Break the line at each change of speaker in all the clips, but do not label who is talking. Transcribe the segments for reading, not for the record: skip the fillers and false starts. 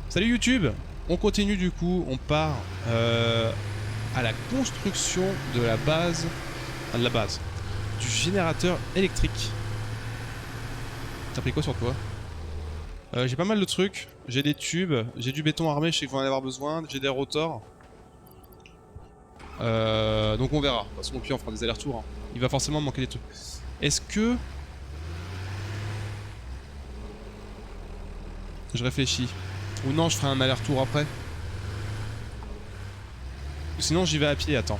Salut YouTube. On continue du coup, on part à la construction de la base, du générateur électrique. T'as pris quoi sur toi? J'ai pas mal de trucs, j'ai des tubes, j'ai du béton armé, je sais qu'il faut en avoir besoin, j'ai des rotors. Donc on verra, de toute façon au pire on fera des allers-retours. Hein. Il va forcément me manquer des trucs. Est-ce que... Je réfléchis. Ou non, je ferai un aller-retour après. Sinon j'y vais à pied, attends.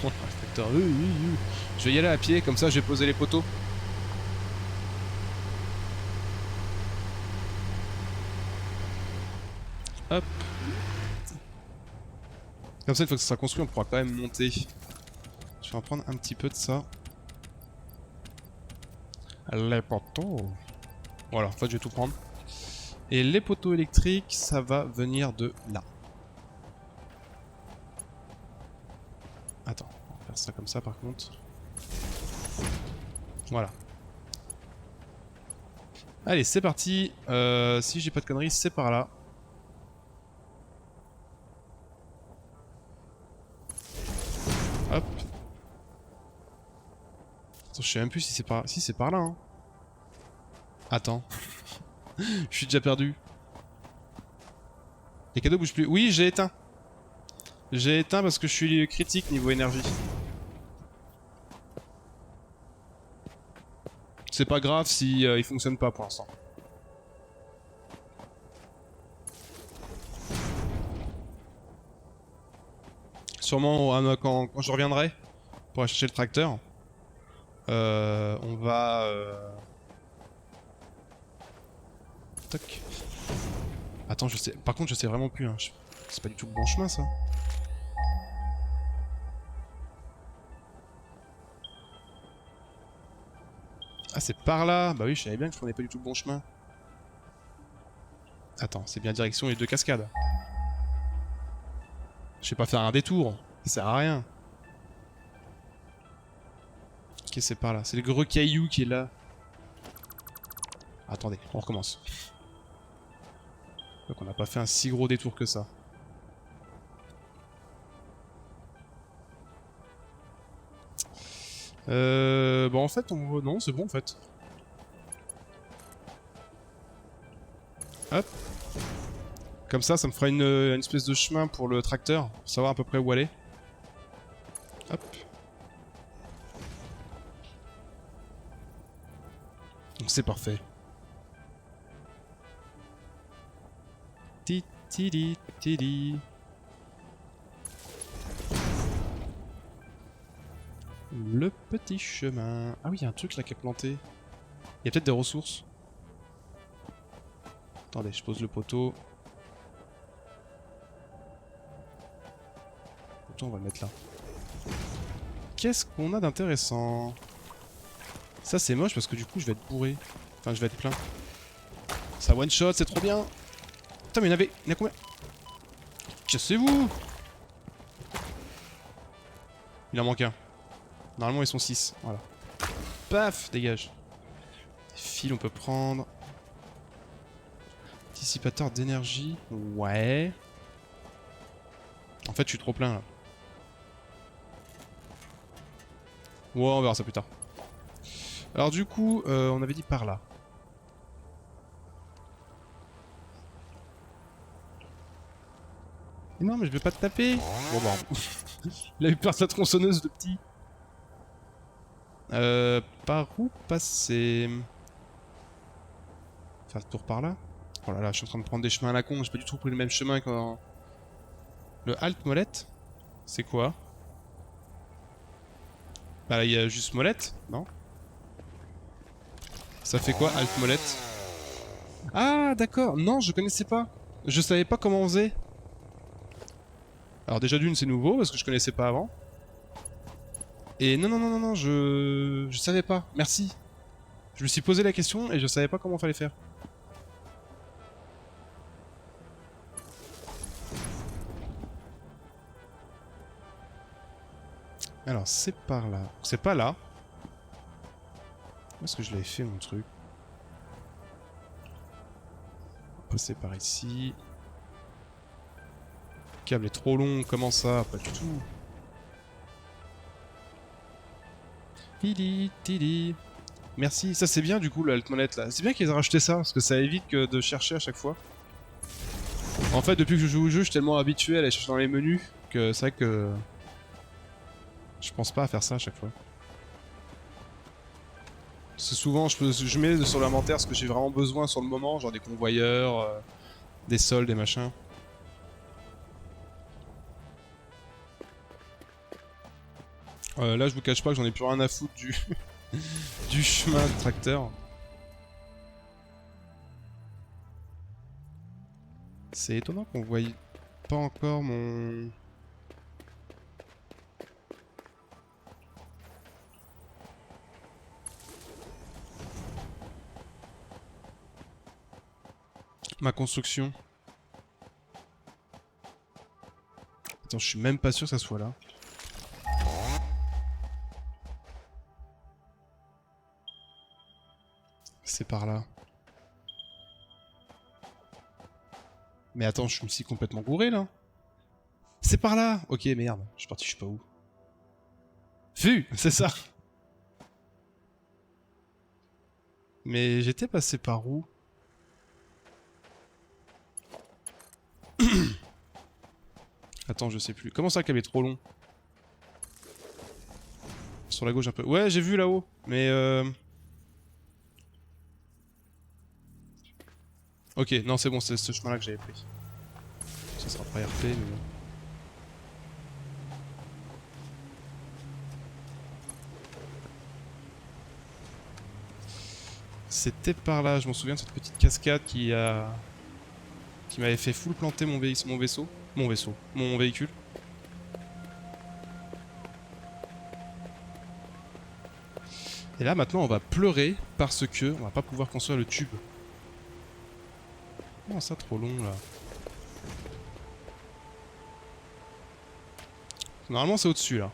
Je vais y aller à pied, comme ça je vais poser les poteaux. Hop. Comme ça, une fois que ça sera construit, on pourra quand même monter. Je vais en prendre un petit peu de ça. Les poteaux. Voilà, en fait, je vais tout prendre. Et les poteaux électriques, ça va venir de là. Attends, on va faire ça comme ça par contre. Voilà. Allez, c'est parti. Si j'ai pas de conneries, c'est par là. Hop. Attends, je sais même plus si c'est par... Si, c'est par là, hein. Attends. Je suis déjà perdu. Les cadeaux bougent plus. Oui, j'ai éteint. J'ai éteint parce que je suis critique niveau énergie. C'est pas grave si il fonctionne pas pour l'instant. Sûrement quand je reviendrai pour aller chercher le tracteur, on va... Toc. Attends, je sais... Par contre, je sais vraiment plus. Hein. C'est pas du tout le bon chemin, ça. Ah, c'est par là. Bah oui, je savais bien que je prenais pas du tout le bon chemin. Attends, c'est bien direction les deux cascades. Je vais pas faire un détour. Ça sert à rien. Ok, c'est par là. C'est le gros caillou qui est là. Attendez, on recommence. Donc on n'a pas fait un si gros détour que ça. Bon en fait, non, c'est bon en fait. Hop. Comme ça me fera une espèce de chemin pour le tracteur, pour savoir à peu près où aller. Hop. Donc c'est parfait. Titi titi. Le petit chemin. Ah oui, il y a un truc là qui est planté. Il y a peut-être des ressources. Attendez, je pose le poteau. Le poteau, on va le mettre là. Qu'est-ce qu'on a d'intéressant? Ça c'est moche parce que du coup je vais être bourré. Enfin je vais être plein. Ça one shot, c'est trop bien. Putain mais il y en a combien? Cassez-vous! Il en manque un. Normalement ils sont 6. Voilà. Paf! Dégage. Des fils on peut prendre. Dissipateur d'énergie. Ouais. En fait je suis trop plein là. Ouais on verra ça plus tard. Alors du coup on avait dit par là. Mais non mais je vais pas te taper. Bon bah. Il a eu peur de sa tronçonneuse le petit. Par où passer? Faire le tour par là? Oh là là, je suis en train de prendre des chemins à la con, j'ai pas du tout pris le même chemin quand... Le halt molette? C'est quoi? Bah là, il y a juste molette, non? Ça fait quoi, halt molette? Ah, d'accord, non, je connaissais pas. Je savais pas comment on faisait. Alors déjà d'une, c'est nouveau, parce que je connaissais pas avant. Et non, je savais pas, merci. Je me suis posé la question et je savais pas comment fallait faire. Alors, c'est par là. C'est pas là. Où est-ce que je l'avais fait, mon truc? Passer par ici. Le câble est trop long, comment ça? Pas du tout. Tili, tili. Merci, ça c'est bien du coup l'alt-molette là. C'est bien qu'ils aient rajouté ça, parce que ça évite que de chercher à chaque fois. En fait, depuis que je joue au jeu, je suis tellement habitué à aller chercher dans les menus que c'est vrai que je pense pas à faire ça à chaque fois. Parce que souvent, je mets sur l'inventaire ce que j'ai vraiment besoin sur le moment, genre des convoyeurs, des soldes, des machins. Là, je vous cache pas que j'en ai plus rien à foutre du, du chemin de tracteur. C'est étonnant qu'on voie pas encore mon... ma construction. Attends, je suis même pas sûr que ça soit là. C'est par là. Mais attends, je me suis complètement gouré là. C'est par là. Ok, merde. Je suis parti, je sais pas où. Vu, c'est ça. Mais j'étais passé par où? Attends, je sais plus. Comment ça qu'elle est trop long? Sur la gauche un peu. Ouais, j'ai vu là-haut. Mais ok, non c'est bon, c'est ce chemin-là que j'avais pris. Ça sera pas RP, mais bon. C'était par là, je m'en souviens de cette petite cascade qui m'avait fait full planter mon vaisseau. Mon véhicule. Et là maintenant on va pleurer parce que on va pas pouvoir construire le tube. Comment ça trop long là? Normalement c'est au-dessus là.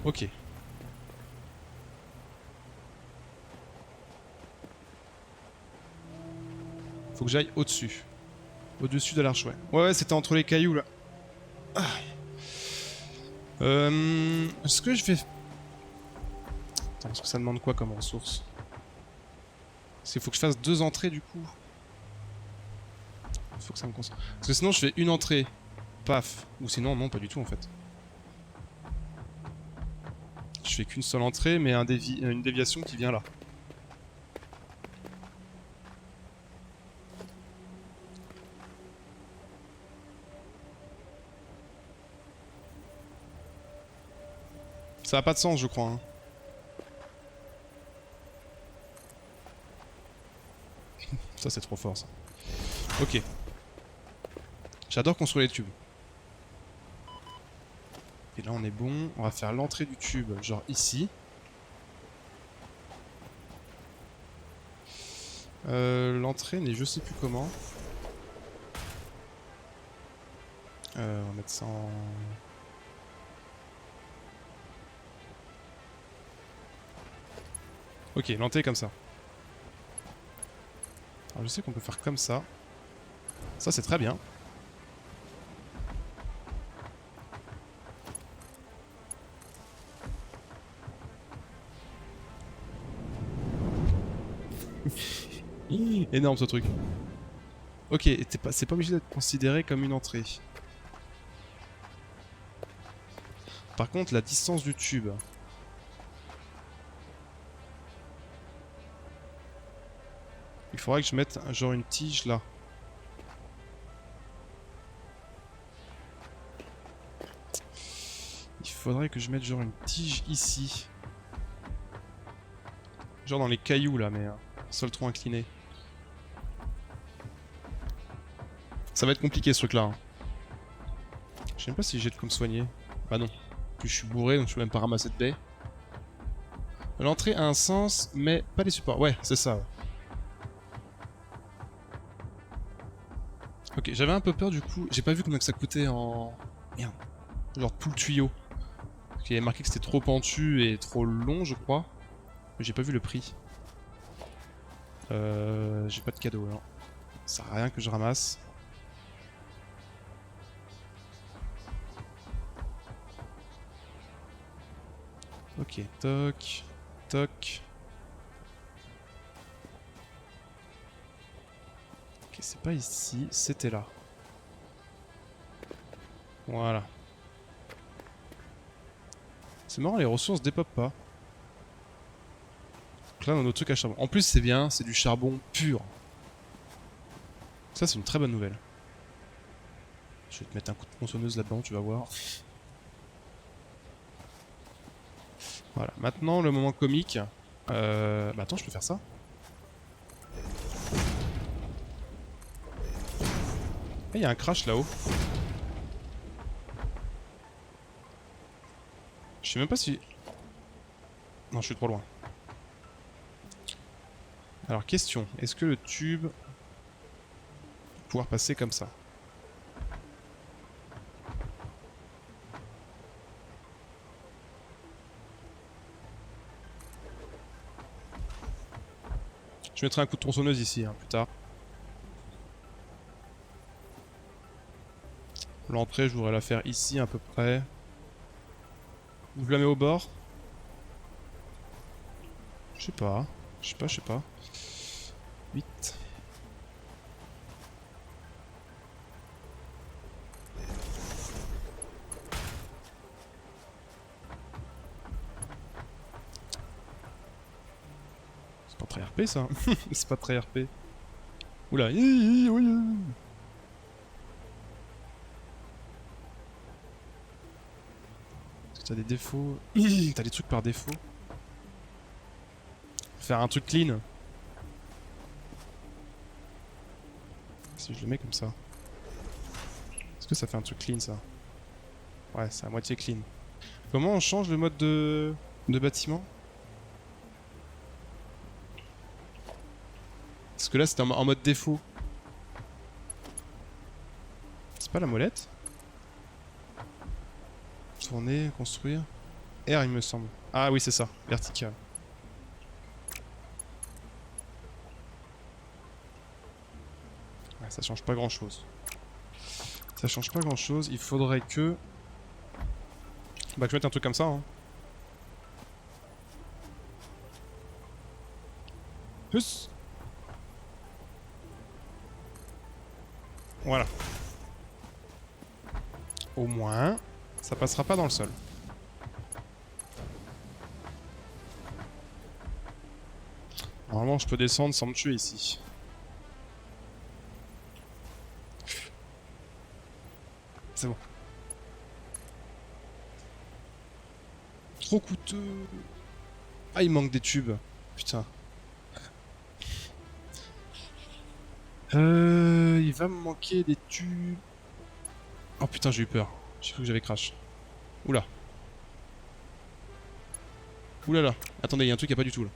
Ok. Faut que j'aille au-dessus. Au-dessus de l'arche, ouais. Ouais, c'était entre les cailloux là. Ah. Est-ce que je vais... Attends, est-ce que ça demande quoi comme ressource? Parce qu'il faut que je fasse 2 entrées du coup. Il faut que ça me concentre. Parce que sinon je fais une entrée. Paf. Ou sinon non, pas du tout en fait. Je fais qu'une seule entrée, mais une déviation qui vient là. Ça a pas de sens, je crois. Hein. Ça, c'est trop fort, ça. Ok. J'adore construire les tubes. Et là, on est bon. On va faire l'entrée du tube, genre ici. L'entrée n'est je sais plus comment. On va mettre ça en... Ok, l'entrée est comme ça. Alors je sais qu'on peut faire comme ça. Ça c'est très bien. Énorme ce truc. Ok, c'est pas obligé d'être considéré comme une entrée. Par contre, la distance du tube. Il faudrait que je mette genre une tige là. Il faudrait que je mette genre une tige ici. Genre dans les cailloux là, mais sol trop incliné. Ça va être compliqué ce truc là. Hein. Je sais même pas si j'ai de quoi me soigner. Bah non. Puis je suis bourré donc je peux même pas ramasser de baies. L'entrée a un sens, mais pas les supports. Ouais, c'est ça. Ouais. Ok, j'avais un peu peur du coup. J'ai pas vu combien que ça coûtait en... Merde. Genre tout le tuyau. Il y avait marqué que c'était trop pentu et trop long, je crois. Mais j'ai pas vu le prix. J'ai pas de cadeau, alors. Ça sert à rien que je ramasse. Ok, toc, toc. Ok, c'est pas ici, c'était là. Voilà. C'est marrant, les ressources dépopent pas. Donc là, on a notre truc à charbon. En plus, c'est bien, c'est du charbon pur. Ça, c'est une très bonne nouvelle. Je vais te mettre un coup de tronçonneuse là-dedans, tu vas voir. Voilà, maintenant le moment comique. Bah attends, je peux faire ça. Il y a un crash là-haut. Je sais même pas si... Non, je suis trop loin. Alors, question. Est-ce que le tube... va pouvoir passer comme ça? Je mettrai un coup de tronçonneuse ici, hein, plus tard. L'entrée, je voudrais la faire ici, à peu près. Je la mets au bord. Je sais pas. Je sais pas. 8. C'est pas très RP, ça. C'est pas très RP. Oula. T'as des défauts. T'as des trucs par défaut. Faire un truc clean. Si je le mets comme ça. Est-ce que ça fait un truc clean, ça? Ouais, c'est à moitié clean. Comment on change le mode de bâtiment? Parce que là, c'était en mode défaut. C'est pas la molette? Tourner, construire. R, il me semble. Ah oui, c'est ça. Vertical. Ouais, ça change pas grand-chose. Ça change pas grand-chose. Il faudrait que... Bah, que je mette un truc comme ça, hein. Plus. Voilà. Au moins, ça passera pas dans le sol. Normalement, je peux descendre sans me tuer ici. C'est bon. Trop coûteux. Ah, il manque des tubes. Putain. Il va me manquer des tubes. Oh putain, j'ai eu peur. J'ai cru que j'avais crash. Oula. Oulala. Attendez, il y a un truc qui a pas du tout là.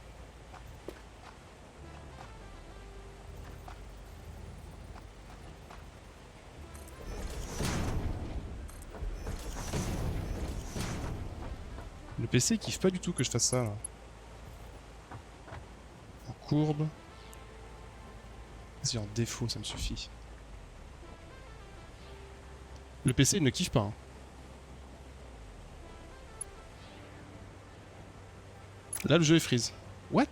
Le PC il kiffe pas du tout que je fasse ça là. En courbe. Vas-y, en défaut, ça me suffit. Le PC il ne kiffe pas. Hein. Là, le jeu est freeze. What?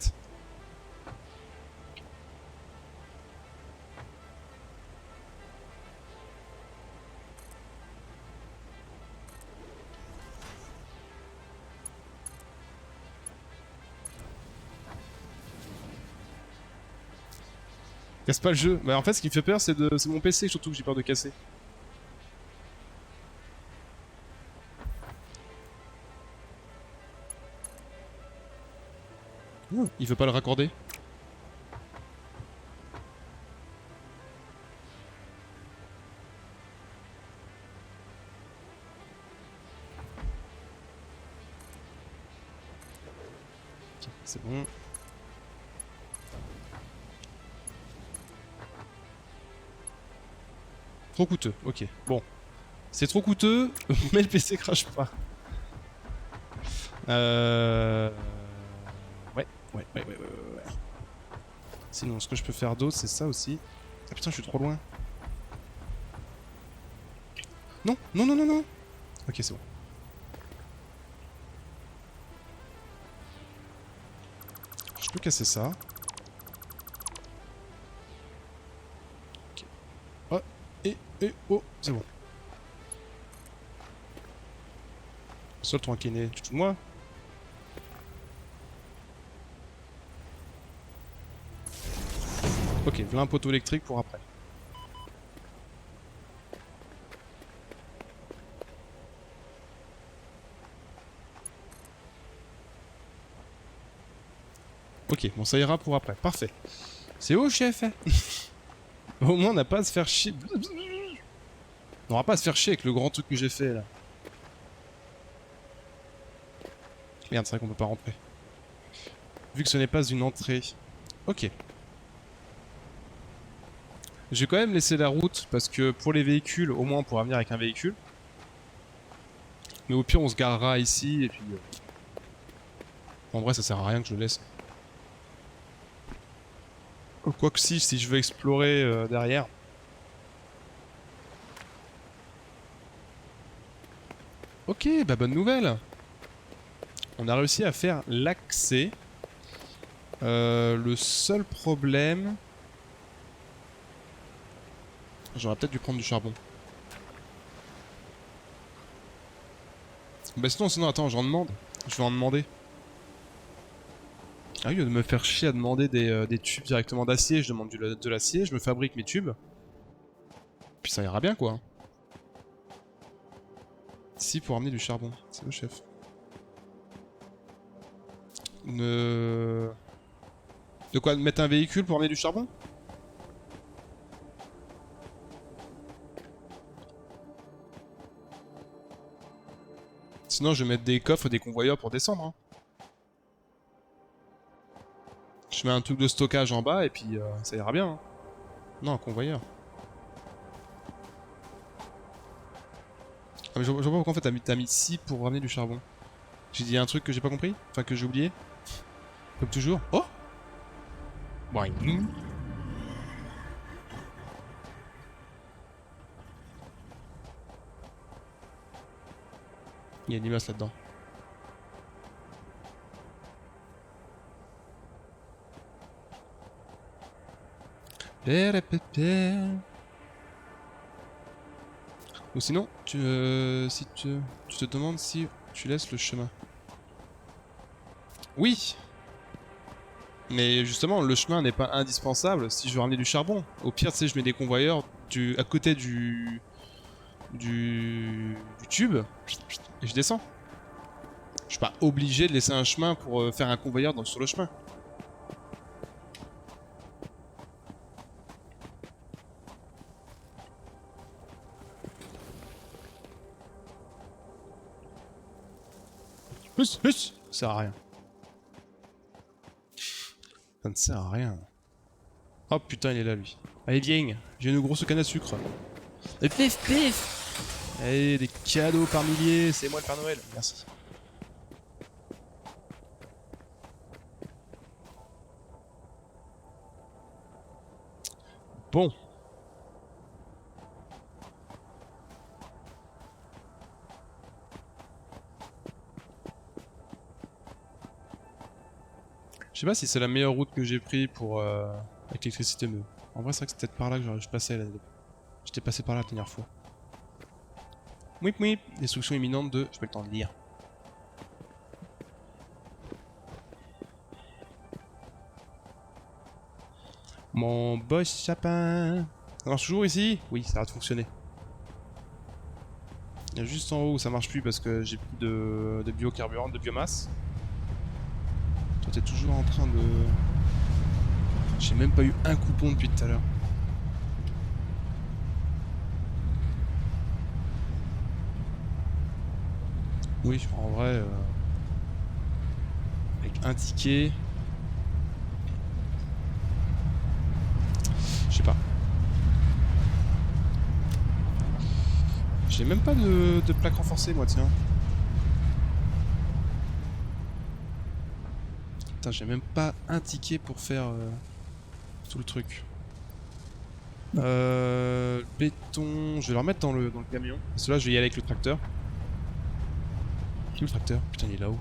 Casse pas le jeu. Bah en fait, ce qui me fait peur, c'est mon PC surtout que j'ai peur de casser. Il veut pas le raccorder. Ok, c'est bon. Trop coûteux, ok. Bon. C'est trop coûteux, mais le PC crache pas. Euh... Ouais. Sinon, ce que je peux faire d'autre, c'est ça aussi. Ah putain, je suis trop loin. Non. Ok, c'est bon. Je peux casser ça. Ok. Oh, oh, c'est bon. Seul toi qui est né, tu te fous de moi? Ok, voilà un poteau électrique pour après. Ok, bon ça ira pour après, parfait. C'est où, chef? Au moins on n'a pas à se faire chier. On n'aura pas à se faire chier avec le grand truc que j'ai fait là. Merde, c'est vrai qu'on peut pas rentrer. Vu que ce n'est pas une entrée. Ok. Je vais quand même laisser la route parce que pour les véhicules, au moins on pourra venir avec un véhicule. Mais au pire on se garera ici et puis... En vrai ça sert à rien que je le laisse. Quoique si je veux explorer derrière. Ok, bah bonne nouvelle. On a réussi à faire l'accès. Le seul problème... J'aurais peut-être dû prendre du charbon. Bah sinon attends, j'en demande. Je vais en demander. Ah oui, au lieu de me faire chier à demander des tubes directement d'acier, je demande de l'acier, je me fabrique mes tubes. Puis ça ira bien quoi. Si, pour amener du charbon. C'est le chef. De quoi? Mettre un véhicule pour amener du charbon? Sinon je vais mettre des coffres et des convoyeurs pour descendre. Hein. Je mets un truc de stockage en bas et puis ça ira bien. Hein. Non, un convoyeur. Ah mais je vois pas pourquoi en fait t'as mis 6 pour ramener du charbon. J'ai dit un truc que j'ai pas compris? Enfin que j'ai oublié? Comme toujours. Oh! Boing. Il y a une limace là-dedans. Ou sinon, tu te demandes si tu laisses le chemin. Oui! Mais justement, le chemin n'est pas indispensable si je veux ramener du charbon. Au pire, tu sais, je mets des convoyeurs à côté du tube et je descends. Je suis pas obligé de laisser un chemin pour faire un convoyeur sur le chemin. Ça sert à rien. Ça ne sert à rien. Oh putain, il est là lui. Allez, viens, j'ai une grosse canne à sucre. Et pif pif. Allez, des cadeaux par milliers, c'est moi le Père Noël. Merci. Bon. Je sais pas si c'est la meilleure route que j'ai pris pour avec l'électricité mais... En vrai c'est vrai que c'est peut-être par là que je passais là. J'étais passé par là la dernière fois. Mouip mouip. Destruction imminente de... J'ai pas le temps de lire. Mon boss sapin. Ça marche toujours ici? Oui, ça va fonctionner. Il y a juste en haut où ça marche plus parce que j'ai plus de biocarburant, de biomasse. Toi t'es toujours en train de... J'ai même pas eu un coupon depuis tout à l'heure. Oui, en vrai... Avec un ticket... Je sais pas. J'ai même pas de plaque renforcée moi, tiens. Putain, j'ai même pas un ticket pour faire tout le truc. Béton, je vais le remettre dans le camion. Parce que là, je vais y aller avec le tracteur. Qui est le tracteur? Putain, il est là-haut.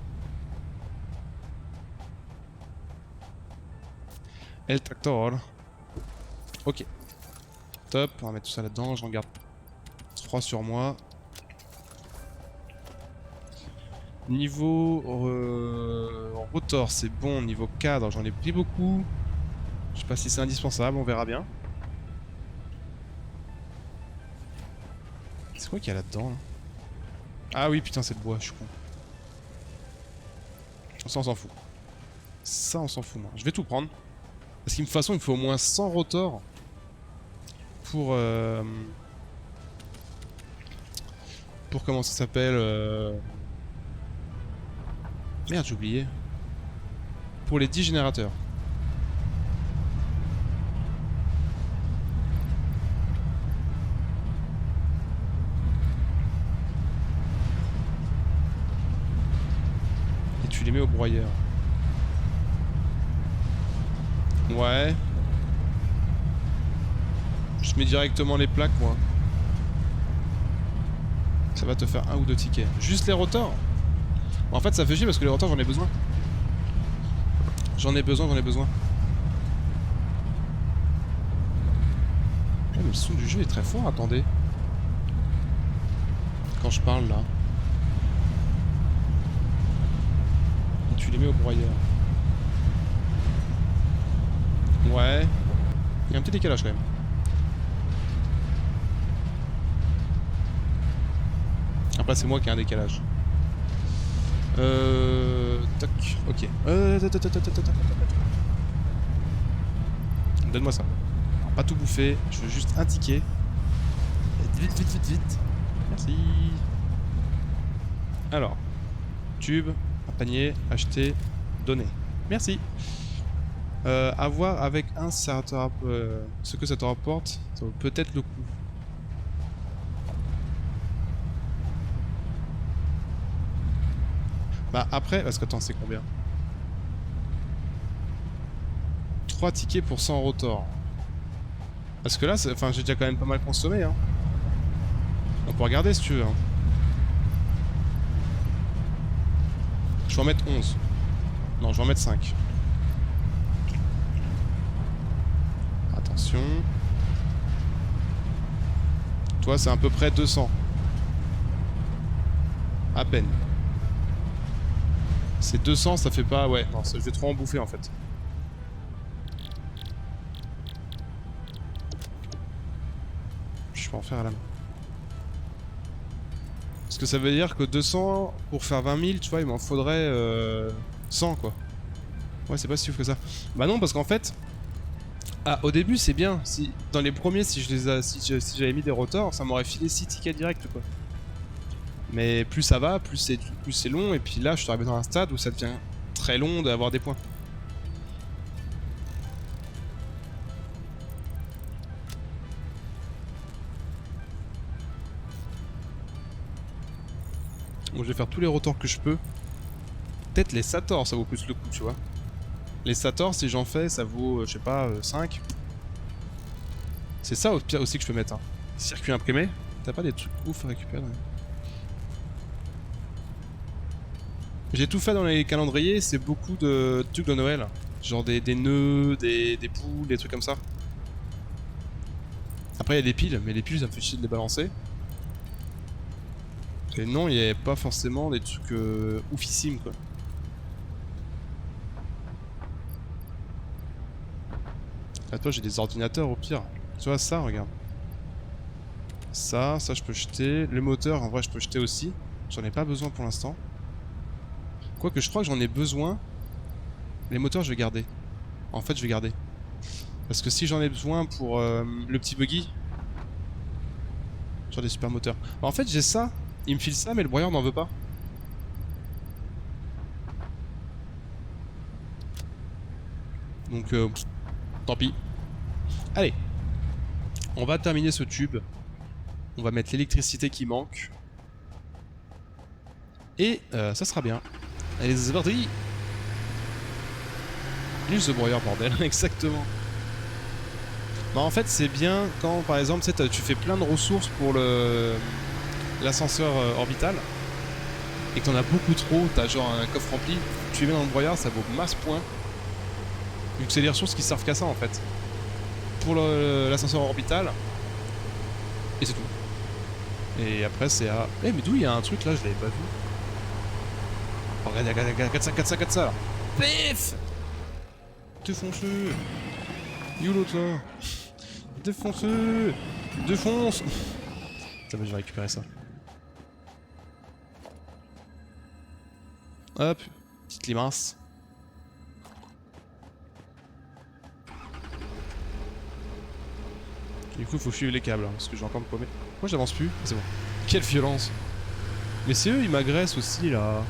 Et le tracteur. Ok. Top, on va mettre tout ça là-dedans. J'en garde 3 sur moi. Niveau rotor, c'est bon. Niveau cadre, j'en ai pris beaucoup. Je sais pas si c'est indispensable, on verra bien. C'est quoi qu'il y a là-dedans là? Ah oui, putain, c'est le bois, je suis con. Ça, on s'en fout. Ça, on s'en fout, moi. Je vais tout prendre. Parce qu'de toute façon, il me faut au moins 100 rotors pour comment ça s'appelle Merde, j'ai oublié. Pour les 10 générateurs. Et tu les mets au broyeur. Ouais. Je mets directement les plaques, moi. Ça va te faire 1 ou 2 tickets. Juste les rotors. En fait, ça fait chier parce que les rotors, j'en ai besoin. J'en ai besoin. Mais le son du jeu est très fort, attendez. Quand je parle, là. Et tu les mets au broyeur. Ouais. Il y a un petit décalage, quand même. Après, c'est moi qui ai un décalage. Tac, ok. Donne-moi ça. Alors, pas tout bouffer, je veux juste un ticket. Vite. Merci. Alors, tube, un panier, acheter, donner. Merci. À voir avec un, ça te ce que ça te rapporte, ça vaut peut-être le coup. Bah après, parce que attends, c'est combien? 3 tickets pour 100 rotors. Parce que là, enfin, j'ai déjà quand même pas mal consommé. Hein. On peut regarder si tu veux. Hein. Je vais en mettre 11. Non, je vais en mettre 5. Attention. Toi, c'est à peu près 200. À peine. C'est 200, ça fait pas... Ouais, non, je vais trop en bouffer en fait. Je peux en faire à la main. Parce que ça veut dire que 200, pour faire 20 000, tu vois, il m'en faudrait 100 quoi. Ouais, c'est pas si ouf que ça. Bah non, parce qu'en fait... Ah, au début, c'est bien. Si, dans les premiers, si j'avais mis des rotors, ça m'aurait filé 6 tickets directs quoi. Mais plus ça va, plus c'est long, et puis là, je suis arrivé dans un stade où ça devient très long d'avoir des points. Donc je vais faire tous les rotors que je peux. Peut-être les Sator, ça vaut plus le coup, tu vois. Les Sator, si j'en fais, ça vaut, je sais pas, 5. C'est ça au pire aussi que je peux mettre. Hein. Circuit imprimé. T'as pas des trucs ouf à récupérer? J'ai tout fait dans les calendriers, c'est beaucoup de trucs de Noël. Genre des nœuds, des poules, des trucs comme ça. Après il y a des piles, mais les piles ça me fait chier de les balancer. Et non, il n'y avait pas forcément des trucs oufissimes quoi. Ah toi j'ai des ordinateurs au pire. Tu vois ça, regarde. Ça je peux jeter. Le moteur en vrai je peux jeter aussi. J'en ai pas besoin pour l'instant. Quoique je crois que j'en ai besoin. Les moteurs je vais garder. En fait je vais garder. Parce que si j'en ai besoin pour le petit buggy. Genre des super moteurs. Bah, en fait j'ai ça. Il me file ça mais le broyeur n'en veut pas. Donc tant pis. Allez. On va terminer ce tube. On va mettre l'électricité qui manque. Et ça sera bien. Allez, c'est parti. Nul ce broyeur, bordel, exactement. Bah en fait c'est bien quand par exemple tu fais plein de ressources pour l'ascenseur orbital et que t'en as beaucoup trop, t'as genre un coffre rempli, tu les mets dans le broyeur, ça vaut masse points. Vu que c'est des ressources qui servent qu'à ça en fait. Pour l'ascenseur orbital. Et c'est tout. Et après c'est à... Eh mais d'où il y a un truc là, je l'avais pas vu. Oh, regarde ça là. Pif. Défonce-le. You l'autre là. Défonce-le. Défonce. Ça va, je vais récupérer ça. Hop, petite limace. Du coup, il faut suivre les câbles, hein, parce que j'ai encore me paumer. Moi, j'avance plus. C'est bon. Quelle violence. Mais c'est eux, ils m'agressent aussi, là.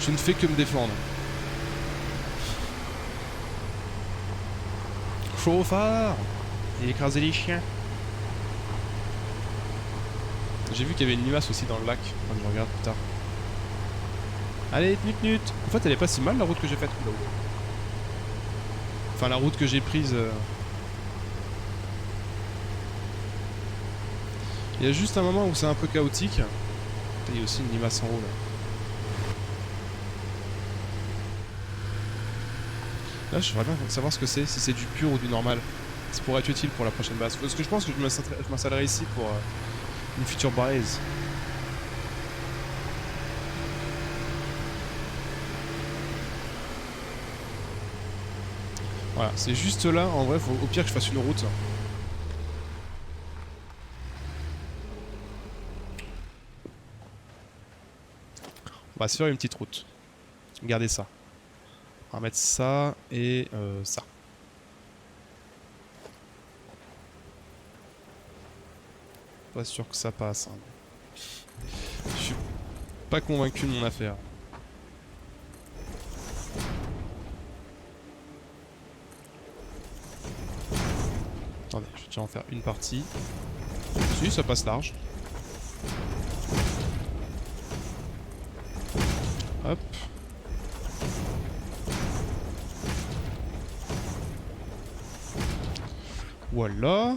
Je ne fais que me défendre. Chauffard. Il écrasé les chiens. J'ai vu qu'il y avait une limace aussi dans le lac. Quand je regarde plus tard. Allez, nut. En fait, elle est pas si mal la route que j'ai faite là-haut. Enfin, la route que j'ai prise. Il y a juste un moment où c'est un peu chaotique. Il y a aussi une limace en haut là. Là, je voudrais bien savoir ce que c'est, si c'est du pur ou du normal. Ça pourrait être utile pour la prochaine base. Parce que je pense que je m'installerai ici pour une future base. Voilà, c'est juste là, en vrai, faut au pire que je fasse une route. On va se faire une petite route. Regardez ça. On va mettre ça et ça. Pas sûr que ça passe. Hein. Je suis pas convaincu de mon affaire. Attendez, je vais déjà en faire une partie. Si, ça passe large. Hop. Voilà.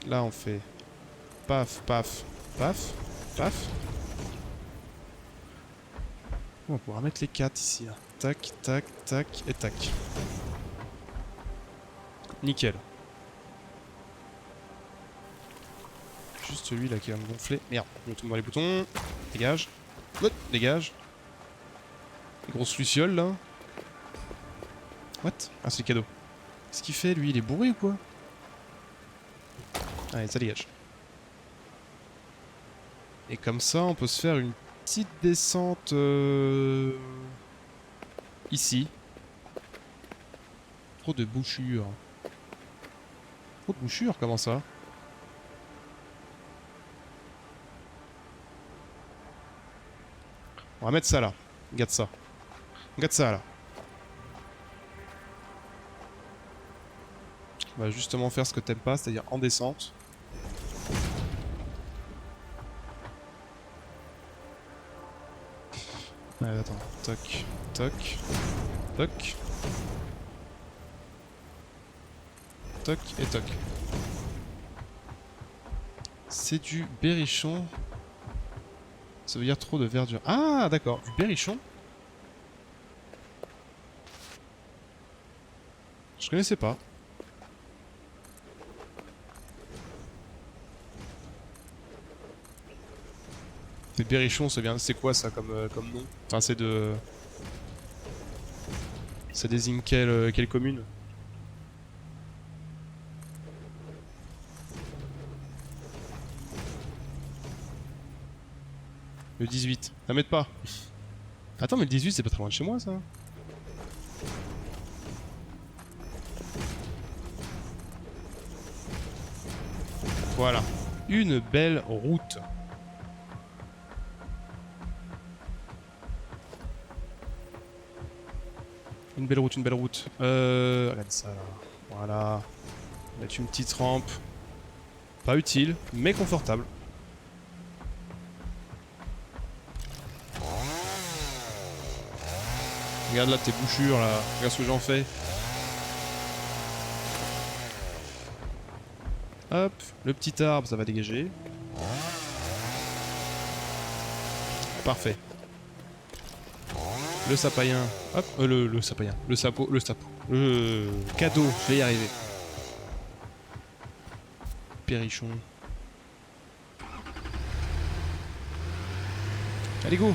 Là, on fait paf, paf, paf, paf. On va pouvoir mettre les 4 ici. Là. Tac, tac, tac et tac. Nickel. Juste celui là qui va me gonfler. Merde, je me tombe dans les boutons. Dégage. What? Dégage. Grosse luciole là. What? Ah, c'est le cadeau. Qu'est-ce qu'il fait lui? Il est bourré ou quoi? Allez, ça dégage. Et comme ça, on peut se faire une petite descente ici. Trop de bouchures. Trop de bouchures, comment ça? On va mettre ça là. Regarde ça. Regarde ça là. On va justement faire ce que t'aimes pas, c'est-à-dire en descente. Allez, attends. Toc, toc, toc. Toc et toc. C'est du berrichon. Ça veut dire trop de verdure. Ah, d'accord. Du berrichon. Je connaissais pas. Les berrichons, c'est quoi ça comme nom? Enfin, c'est de... Ça désigne quelle commune? Le 18. Ça m'aide pas. Attends, mais le 18, c'est pas très loin de chez moi, ça. Voilà. Une belle route. Une belle route, une belle route. Regarde ça, là. Voilà. Mettre une petite rampe. Pas utile, mais confortable. Regarde là tes bouchures là, regarde ce que j'en fais. Hop, le petit arbre, ça va dégager. Parfait. Le sapayen. Hop, le sapayen. Le sapo. Le cadeau, je vais y arriver. Perrichon. Allez, go!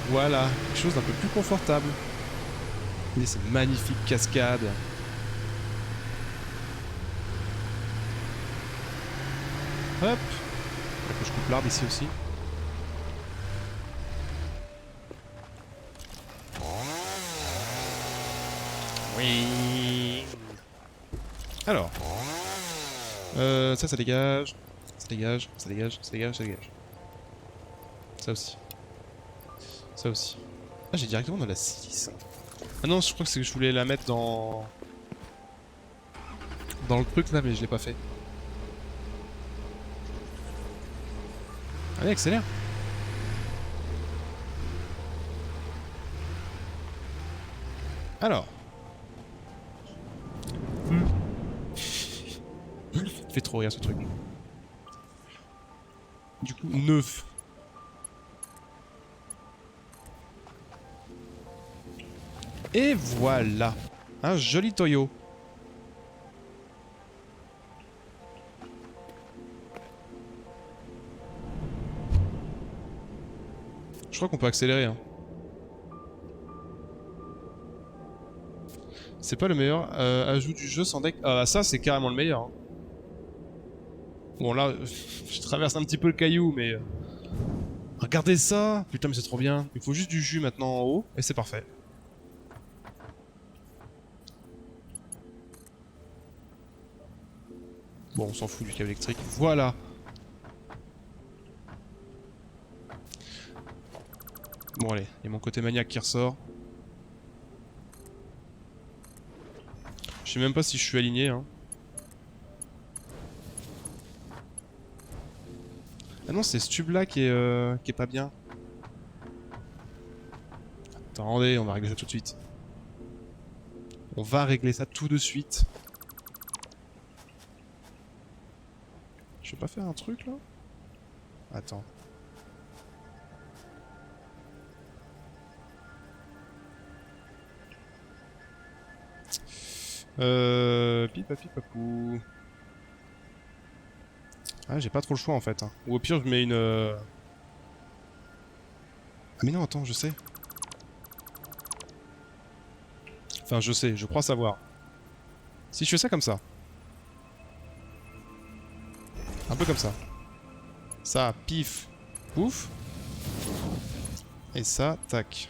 Voilà, quelque chose d'un peu plus confortable. Et ces magnifiques cascades. Hop! Faut que je coupe l'arbre ici aussi. Oui. Alors. Ça dégage. Ça dégage, ça dégage, ça dégage, ça dégage. Ça aussi. Ça aussi. Ah, j'ai directement dans la silice. Ah non, je crois que c'est que je voulais la mettre dans... Dans le truc là, mais je l'ai pas fait. Allez, accélère. Alors. Fait trop rire ce truc. Du coup, 9. Et voilà. Un joli Toyo. Je crois qu'on peut accélérer. Hein. C'est pas le meilleur. Ajout du jeu sans deck. Ah, ça, c'est carrément le meilleur. Hein. Bon, là, je traverse un petit peu le caillou, mais... Regardez ça! Putain, mais c'est trop bien. Il faut juste du jus maintenant en haut, et c'est parfait. Bon, on s'en fout du câble électrique. Voilà! Bon, allez, il y a mon côté maniaque qui ressort. Je sais même pas si je suis aligné, hein. Ah non, c'est ce tube-là qui est pas bien. Attendez, on va régler ça tout de suite. On va régler ça tout de suite. Je vais pas faire un truc, là? Attends. Pipapipapou. Ah, j'ai pas trop le choix en fait. Hein. Ou au pire, je mets une. Ah, mais non, attends, je sais. Enfin, je sais, je crois savoir. Si je fais ça comme ça. Un peu comme ça. Ça, pif, pouf. Et ça, tac.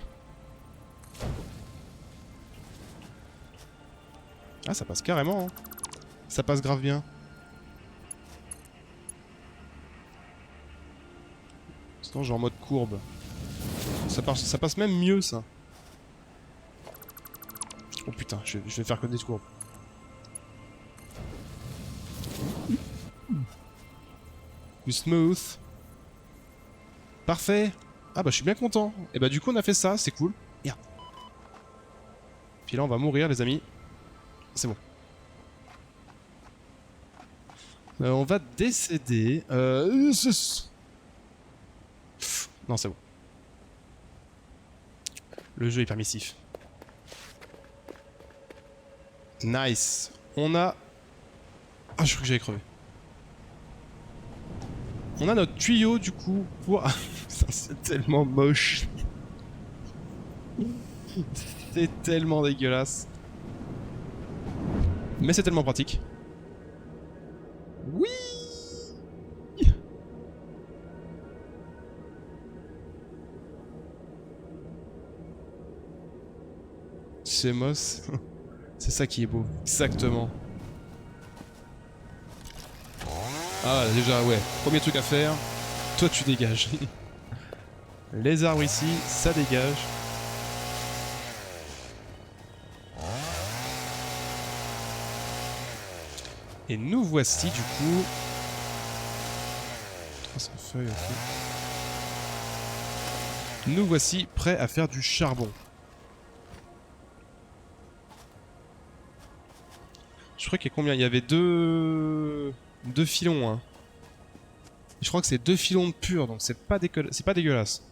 Ah, ça passe carrément. Hein. Ça passe grave bien. Sinon, j'ai en mode courbe. Ça passe même mieux, ça. Oh putain, je vais faire que des courbes. Du smooth. Parfait. Ah bah je suis bien content. Et bah du coup on a fait ça, c'est cool. Merde. Puis là on va mourir les amis. C'est bon. On va décéder. Non c'est bon. Le jeu est permissif. Nice. On a... Ah je crois que j'allais crever. On a notre tuyau du coup pour... C'est tellement moche. C'est tellement dégueulasse. Mais c'est tellement pratique. Oui. C'est moche. C'est ça qui est beau. Exactement. Ah déjà ouais. Premier truc à faire. Toi tu dégages. Les arbres ici, ça dégage. Et nous voici du coup... 300 feuilles, ok. Nous voici prêts à faire du charbon. Je crois qu'il y a combien? Il y avait deux filons. Hein. Je crois que c'est 2 filons de pur, donc c'est pas dégueulasse.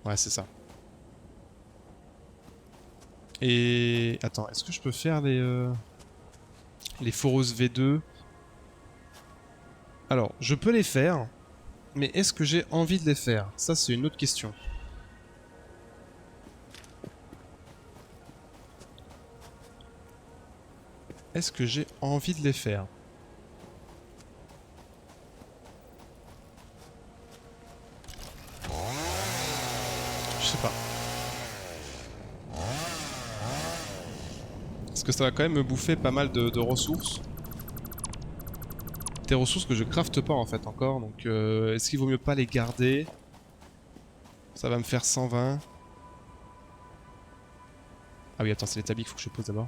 Ouais, c'est ça. Et... Attends, est-ce que je peux faire les foreuses V2? Alors, je peux les faire, mais est-ce que j'ai envie de les faire? Ça, c'est une autre question. Est-ce que j'ai envie de les faire? Je sais pas. Parce que ça va quand même me bouffer pas mal de ressources. Des ressources que je crafte pas en fait encore, donc est-ce qu'il vaut mieux pas les garder? Ça va me faire 120. Ah oui, attends, c'est l'établi qu'il faut que je pose d'abord.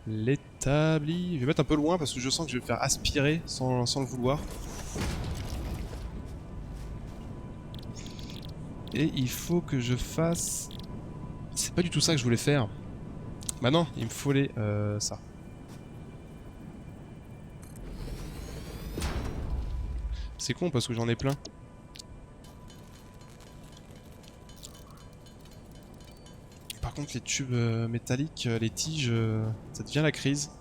L'établi... Je vais mettre un peu loin parce que je sens que je vais me faire aspirer sans le vouloir. Et il faut que je fasse... C'est pas du tout ça que je voulais faire. Bah non, il me faut ça. C'est con parce que j'en ai plein. Par contre, les tubes métalliques, les tiges, ça devient la crise.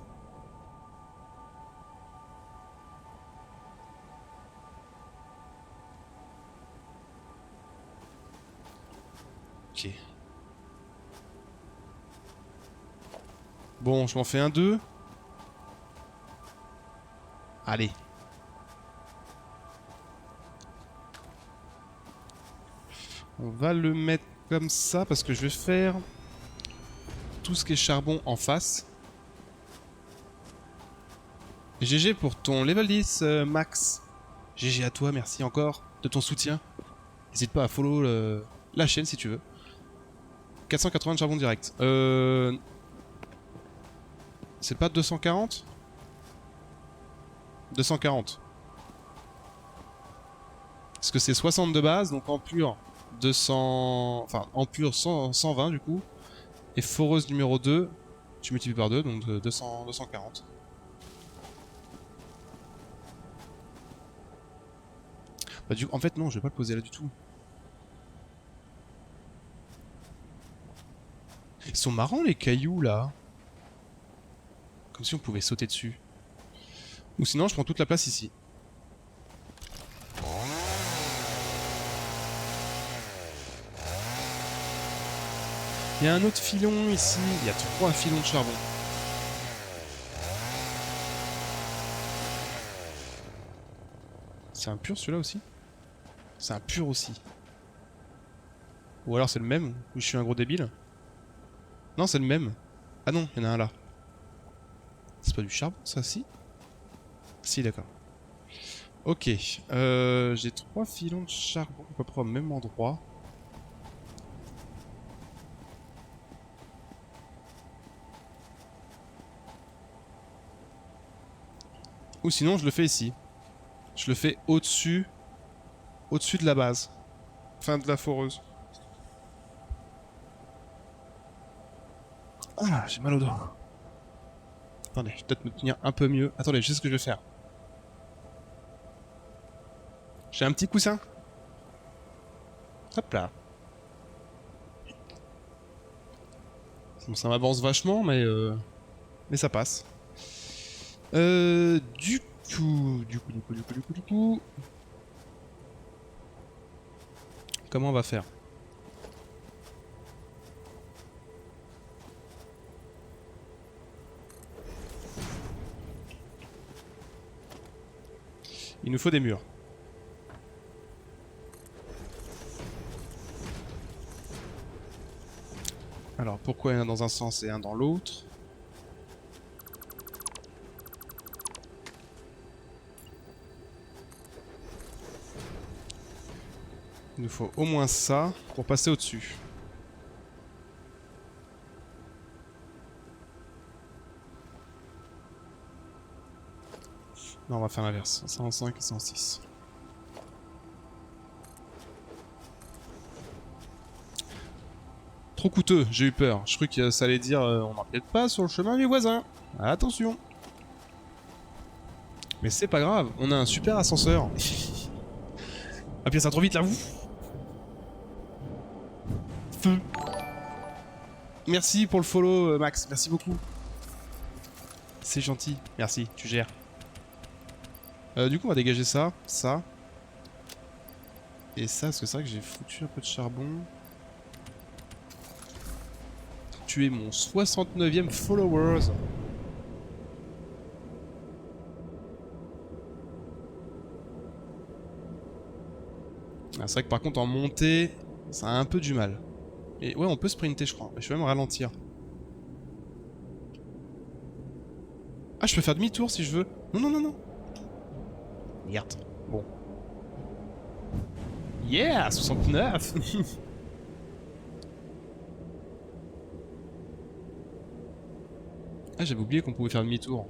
Ok. Bon, je m'en fais un 2. Allez. On va le mettre comme ça parce que je vais faire tout ce qui est charbon en face. GG pour ton level 10, Max. GG à toi, merci encore de ton soutien. N'hésite pas à follow la chaîne si tu veux. 480 de charbon direct. C'est pas 240 ? 240. Parce que c'est 60 de base, donc en pur 200... Enfin, en pur 120 du coup. Et foreuse numéro 2, tu multiplies par 2, donc 240. Bah, en fait, non, je vais pas le poser là du tout. Ils sont marrants les cailloux là. Comme si on pouvait sauter dessus. Ou sinon, je prends toute la place ici. Il y a un autre filon ici. Il y a 3 filons de charbon. C'est un pur celui-là aussi? C'est un pur aussi. Ou alors c'est le même, ou je suis un gros débile. Non, c'est le même. Ah non, il y en a un là. C'est pas du charbon, ça, si? Si, d'accord. Ok, j'ai 3 filons de charbon à peu près au même endroit. Ou sinon, je le fais ici. Je le fais au-dessus de la base. Fin de la foreuse. Ah, j'ai mal au dos. Attendez, je vais peut-être me tenir un peu mieux. Attendez, je sais ce que je vais faire. J'ai un petit coussin. Hop là. Bon, ça m'avance vachement, mais ça passe. Du coup... Comment on va faire? Il nous faut des murs. Alors, pourquoi il y en a dans un sens et un dans l'autre? Il nous faut au moins ça pour passer au-dessus. Non, on va faire l'inverse. 105 et 106. Trop coûteux, j'ai eu peur. Je croyais que ça allait dire on n'empiète pas sur le chemin des voisins. Attention. Mais c'est pas grave, on a un super ascenseur. Ah puis ça va trop vite là, vous. Feu. Merci pour le follow, Max. Merci beaucoup. C'est gentil. Merci, tu gères. Du coup, on va dégager ça, ça. Et ça, parce que c'est vrai que j'ai foutu un peu de charbon. Tu es mon 69e followers. Ah, c'est vrai que par contre, en montée, ça a un peu du mal. Et ouais, on peut sprinter, je crois. Je vais même ralentir. Ah, je peux faire demi-tour si je veux. Non, non, non, non. Merde. Bon. Yeah, 69. Ah, j'avais oublié qu'on pouvait faire demi-tour.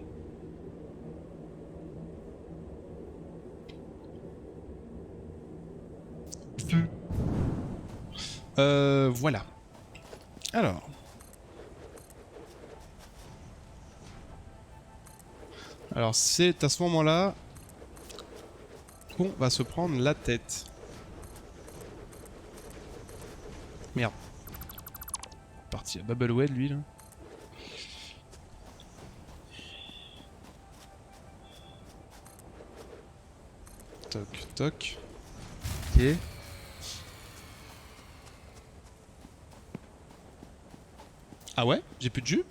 Voilà. Alors. Alors, c'est à ce moment-là qu'on va se prendre la tête. Merde. Parti à Babelwed, lui, là. Toc, toc. Ok. Ah ouais? J'ai plus de jus?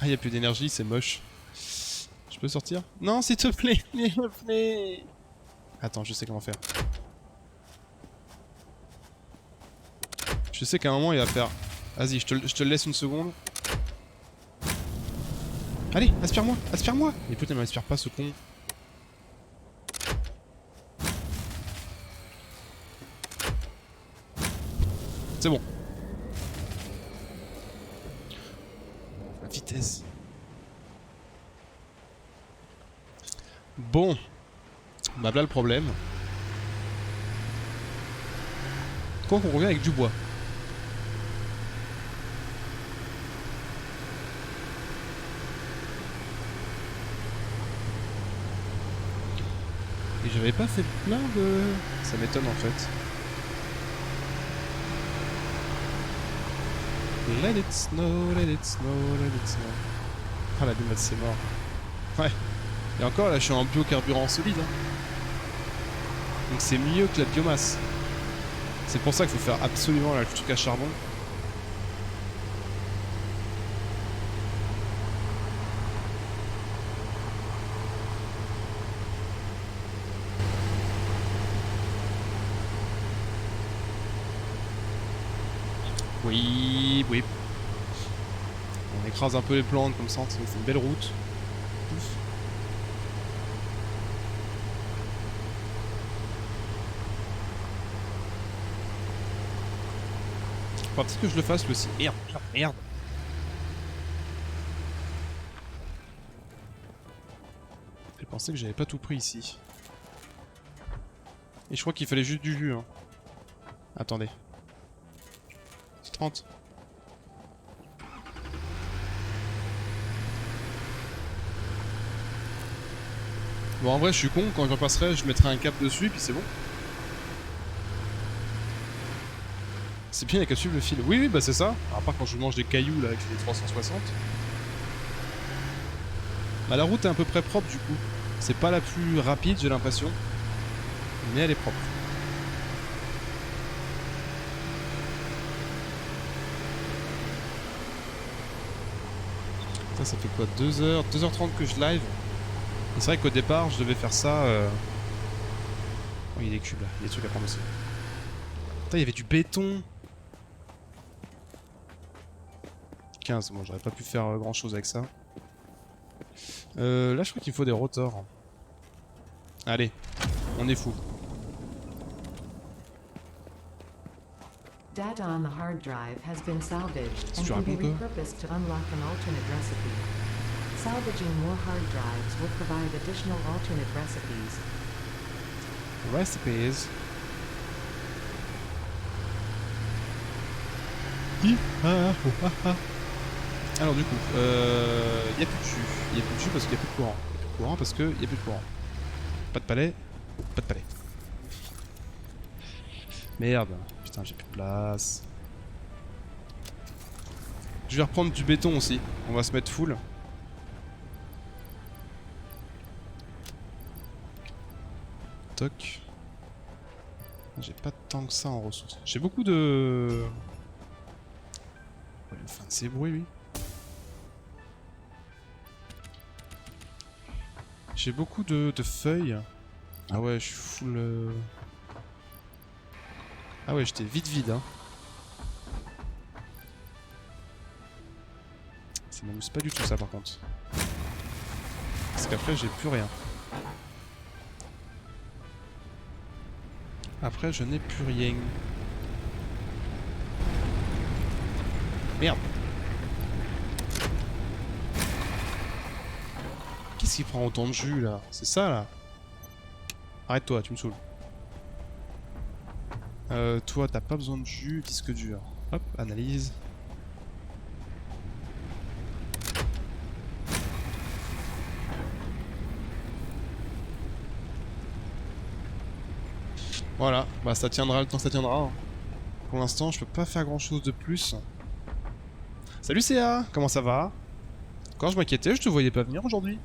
Ah, y a plus d'énergie, c'est moche. Je peux sortir? Non, s'il te plaît, s'il te plaît. Attends, je sais comment faire. Je sais qu'à un moment, il va faire... Vas-y, je te le laisse une seconde. Allez, aspire-moi, aspire-moi. Mais putain, il m'aspire pas, ce con. C'est bon. La vitesse. Bon. Bah voilà le problème. Quoi qu'on revient avec du bois. Et j'avais pas fait plein de... Ça m'étonne en fait. Let it snow, let it snow, let it snow. Ah la biomasse c'est mort. Ouais. Et encore là je suis en biocarburant solide. Hein. Donc c'est mieux que la biomasse. C'est pour ça qu'il faut faire absolument le truc à charbon. Oui, oui. On écrase un peu les plantes comme ça, c'est une belle route. Ouf. Faut peut-être que je le fasse lui aussi. Merde, merde, merde. J'ai pensé que j'avais pas tout pris ici. Et je crois qu'il fallait juste du jus. Hein. Attendez. C'est 30. Bon, en vrai, je suis con. Quand je repasserai, je mettrai un cap dessus et puis c'est bon. C'est bien, il n'y a qu'à suivre le fil. Oui, oui, bah c'est ça. À part quand je mange des cailloux là avec les 360. Bah, la route est à peu près propre du coup. C'est pas la plus rapide, j'ai l'impression. Mais elle est propre. Ça fait quoi 2h30 que je live. C'est vrai qu'au départ, je devais faire ça... Oh, il y a des cubes là, il y a des trucs à prendre aussi. Putain, il y avait du béton. 15, bon, j'aurais pas pu faire grand chose avec ça. Là, je crois qu'il faut des rotors. Allez, on est fou.
Data on the hard drive has been salvaged and
Tu
can be
racontes, toi?
repurposed to unlock an alternate recipe. Salvaging more hard drives will provide additional alternate recipes.
Recipes. Alors du coup, y a plus de jus. Y a plus de jus parce qu'il y a plus de courant. Y a plus de courant parce qu'il y a plus de courant. Pas de palais, pas de palais. Merde, putain j'ai plus de place. Je vais reprendre du béton aussi. On va se mettre full. Toc. J'ai pas tant que ça en ressources. J'ai beaucoup de... Ouais, enfin, c'est bruit lui. J'ai beaucoup de feuilles. Ah ouais, je suis full... Ah ouais, j'étais vite vide, hein. Ça m'amuse pas du tout ça par contre. Parce qu'après j'ai plus rien. Après je n'ai plus rien. Merde. Qu'est-ce qui prend autant de jus là? C'est ça là? Arrête-toi, tu me saoules. Toi t'as pas besoin de jus, disque dur. Hop, analyse. Voilà, bah ça tiendra le temps, ça tiendra. Hein. Pour l'instant, je peux pas faire grand chose de plus. Salut CA, comment ça va? Quand je m'inquiétais, je te voyais pas venir aujourd'hui.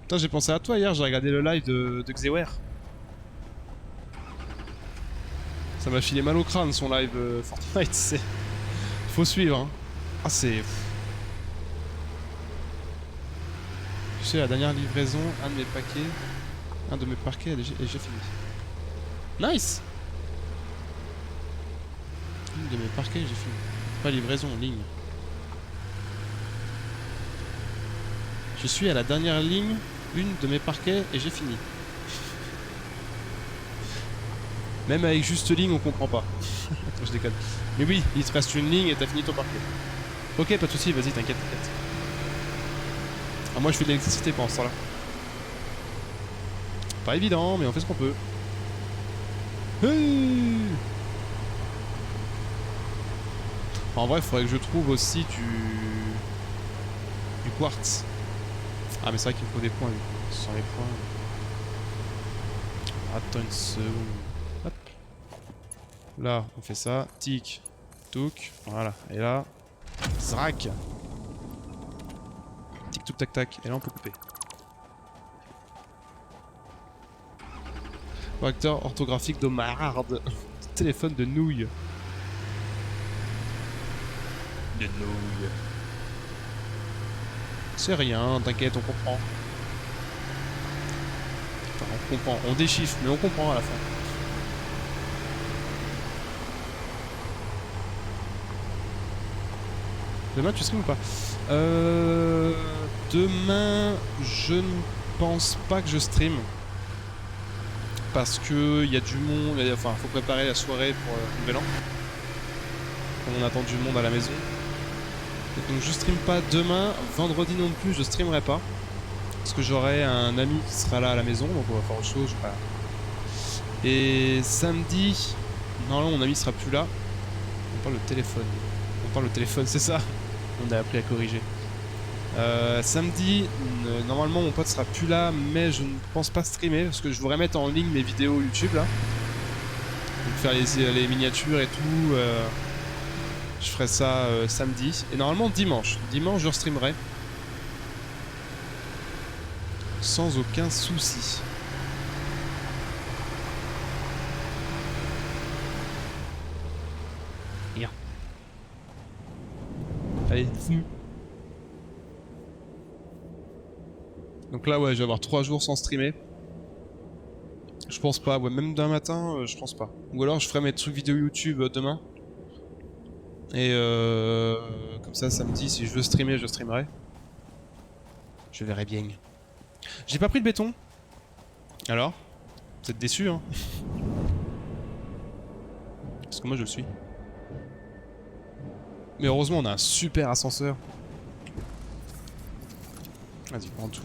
Putain, j'ai pensé à toi hier, j'ai regardé le live de Xeware. Ça m'a filé mal au crâne son live Fortnite, c'est... Faut suivre, hein. Ah, c'est... Tu sais, la dernière livraison, un de mes paquets et j'ai fini. Nice! Une de mes parquets, j'ai fini. Pas livraison, ligne. Je suis à la dernière ligne, une de mes parquets et j'ai fini. Même avec juste ligne, on comprend pas. Je déconne. Mais oui, il te reste une ligne et t'as fini ton parquet. Ok, pas de soucis, vas-y, t'inquiète, t'inquiète. Ah, moi je fais de l'électricité pendant ce temps-là. Pas évident, mais on fait ce qu'on peut. Hey, en vrai, il faudrait que je trouve aussi du quartz. Ah, mais c'est vrai qu'il me faut des points, lui. Sans les points... Attends une seconde. Hop. Là, on fait ça. Tic. Touk. Voilà. Et là... Zrac. Tic, touk, tac, tac. Et là, on peut couper. Correcteur orthographique de marde. Téléphone de nouille. De nouille. C'est rien, t'inquiète, on comprend. Enfin, on comprend, on déchiffre, mais on comprend à la fin. Demain, tu stream ou pas? Demain, je ne pense pas que je stream. Parce que il y a du monde, enfin, faut préparer la soirée pour le Nouvel An. On attend du monde à la maison. Donc je stream pas demain, vendredi non plus je streamerai pas. Parce que j'aurai un ami qui sera là à la maison, donc on va faire autre chose. Voilà. Et samedi, normalement mon ami sera plus là. On parle le téléphone. On parle le téléphone, c'est ça. On a appris à corriger. Samedi, normalement mon pote sera plus là, mais je ne pense pas streamer parce que je voudrais mettre en ligne mes vidéos YouTube là. Donc faire les miniatures et tout. Je ferai ça samedi. Et normalement dimanche. Dimanche je streamerai. Sans aucun souci. Rien. Allez, donc là ouais, je vais avoir 3 jours sans streamer. Je pense pas, ouais, même d'un matin, je pense pas. Ou alors je ferai mes trucs vidéo YouTube demain. Et comme ça samedi, si je veux streamer, je streamerai. Je verrai bien. J'ai pas pris de béton. Alors? Vous êtes déçus, hein? Parce que moi je le suis. Mais heureusement on a un super ascenseur. Vas-y, prends tout.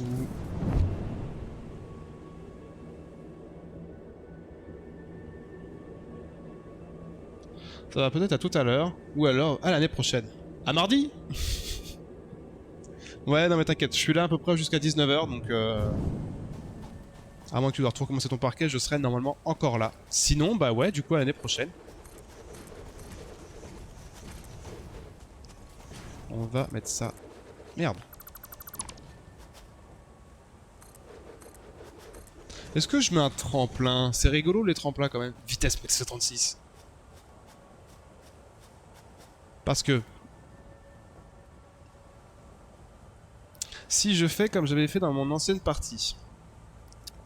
Ça va peut-être à tout à l'heure, ou alors à l'année prochaine. À mardi. Ouais, non mais t'inquiète, je suis là à peu près jusqu'à 19h, donc à moins que tu dois recommencer ton parquet, je serai normalement encore là. Sinon, bah ouais, du coup à l'année prochaine. On va mettre ça... Merde. Est-ce que je mets un tremplin? C'est rigolo les tremplins quand même. Vitesse PS36. Parce que... si je fais comme j'avais fait dans mon ancienne partie,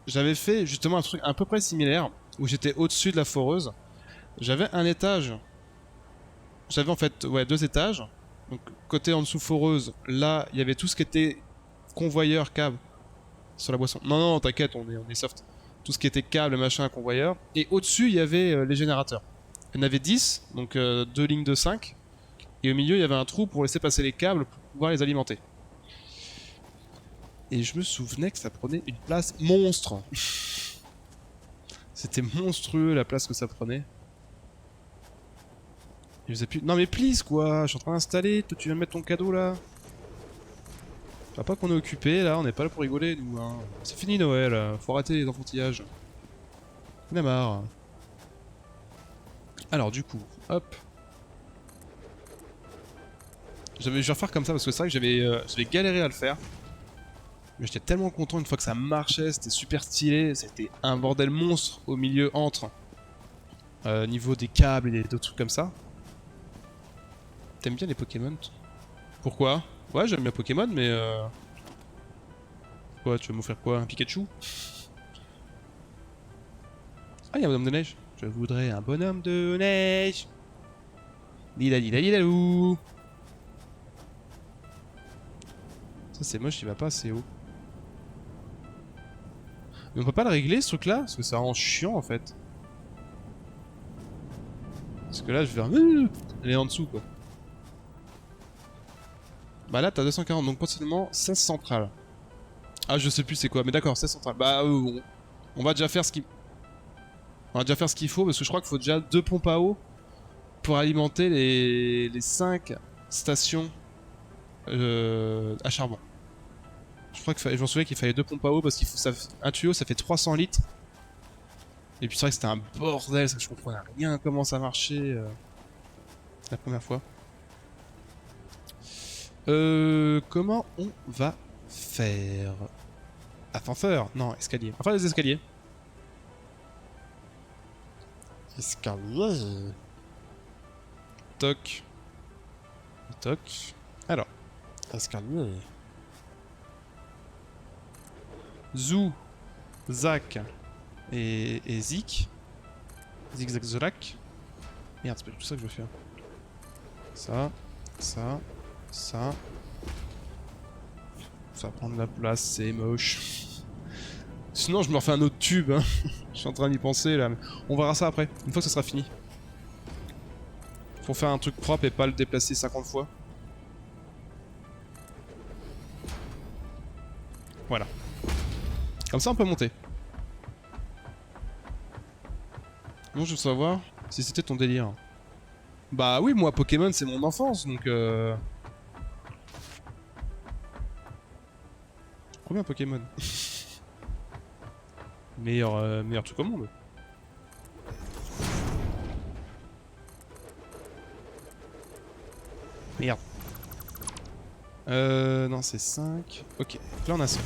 j'avais fait justement un truc à peu près similaire, où j'étais au-dessus de la foreuse. J'avais un étage. J'avais en fait, ouais, 2 étages. Donc côté en dessous foreuse, là, il y avait tout ce qui était convoyeur, câble, sur la boisson. Non, non, t'inquiète, on est soft. Tout ce qui était câble, machin, convoyeur. Et au-dessus, il y avait les générateurs. Il y en avait 10, donc 2 lignes de 5. Et au milieu, il y avait un trou pour laisser passer les câbles pour pouvoir les alimenter. Et je me souvenais que ça prenait une place monstre. C'était monstrueux la place que ça prenait. Je faisais plus... Non mais please quoi, je suis en train d'installer, toi tu viens de mettre ton cadeau là. Tu vois pas qu'on est occupé là, on n'est pas là pour rigoler nous hein. C'est fini Noël, faut arrêter les enfantillages. On a marre. Alors du coup, hop. Je vais refaire comme ça parce que c'est vrai que j'avais galéré à le faire. Mais j'étais tellement content une fois que ça marchait, c'était super stylé, c'était un bordel monstre au milieu entre niveau des câbles et d'autres trucs comme ça. T'aimes bien les Pokémon? Pourquoi? Ouais, j'aime bien Pokémon, mais quoi, tu vas m'offrir quoi? Un Pikachu? Ah, il y a un bonhomme de neige. Je voudrais un bonhomme de neige. Lila lila lila lou. Ça c'est moche, il va pas assez haut. Mais on peut pas le régler ce truc là? Parce que ça rend chiant en fait. Parce que là je vais faire... aller en dessous quoi. Bah là t'as 240 donc potentiellement 16 centrales. Ah je sais plus c'est quoi mais d'accord 16 centrales. Bah on va déjà faire ce qu'il... On va déjà faire ce qu'il faut parce que je crois qu'il faut déjà 2 pompes à eau pour alimenter les 5 stations à charbon. Je crois que je m'en souviens qu'il fallait 2 pompes à eau parce qu'il faut un tuyau ça fait 300 litres. Et puis c'est vrai que c'était un bordel, ça je comprenais rien comment ça marchait la première fois. Comment on va faire? Ascenseur? Non, escalier. Enfin des escaliers. Escalier. Toc. Toc. Alors. Escalier. Zou. Zach. Et Zik. Zigzag Zorak. Merde, c'est pas du tout ça que je veux faire. Ça. Ça. Ça. Ça va prendre la place, c'est moche. Sinon, je me refais un autre tube. Hein. Je suis en train d'y penser là. Mais on verra ça après, une fois que ça sera fini. Faut faire un truc propre et pas le déplacer 50 fois. Voilà. Comme ça, on peut monter. Bon, je veux savoir si c'était ton délire. Bah oui, moi, Pokémon, c'est mon enfance, donc Combien Pokémon? meilleur truc au monde. Merde. Non, c'est 5. Ok, là on a ça.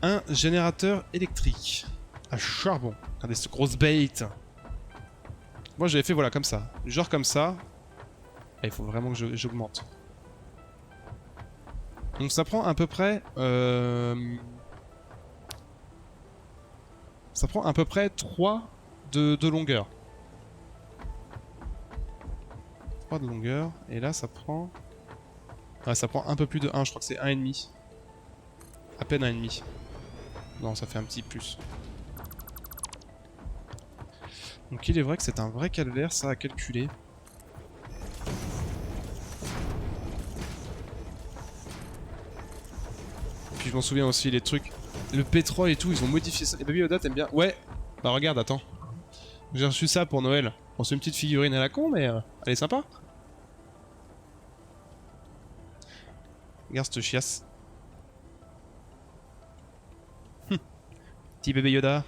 Un générateur électrique. À charbon. Regardez cette grosse bait. Moi j'avais fait voilà comme ça. Genre comme ça. Et il faut vraiment que j'augmente. Donc ça prend à peu près... Ça prend à peu près 3 de longueur. 3 de longueur. Et là ça prend... Ah, ça prend un peu plus de 1, je crois que c'est 1,5. À peine 1,5. Non, ça fait un petit plus. Donc il est vrai que c'est un vrai calvaire ça à calculer. Puis je m'en souviens aussi les trucs. Le pétrole et tout, ils ont modifié ça. Et Baby Yoda t'aimes bien? Ouais. Bah regarde, attends. J'ai reçu ça pour Noël. Bon, c'est une petite figurine à la con, mais elle est sympa. Regarde cette chiasse. Petit bébé Yoda.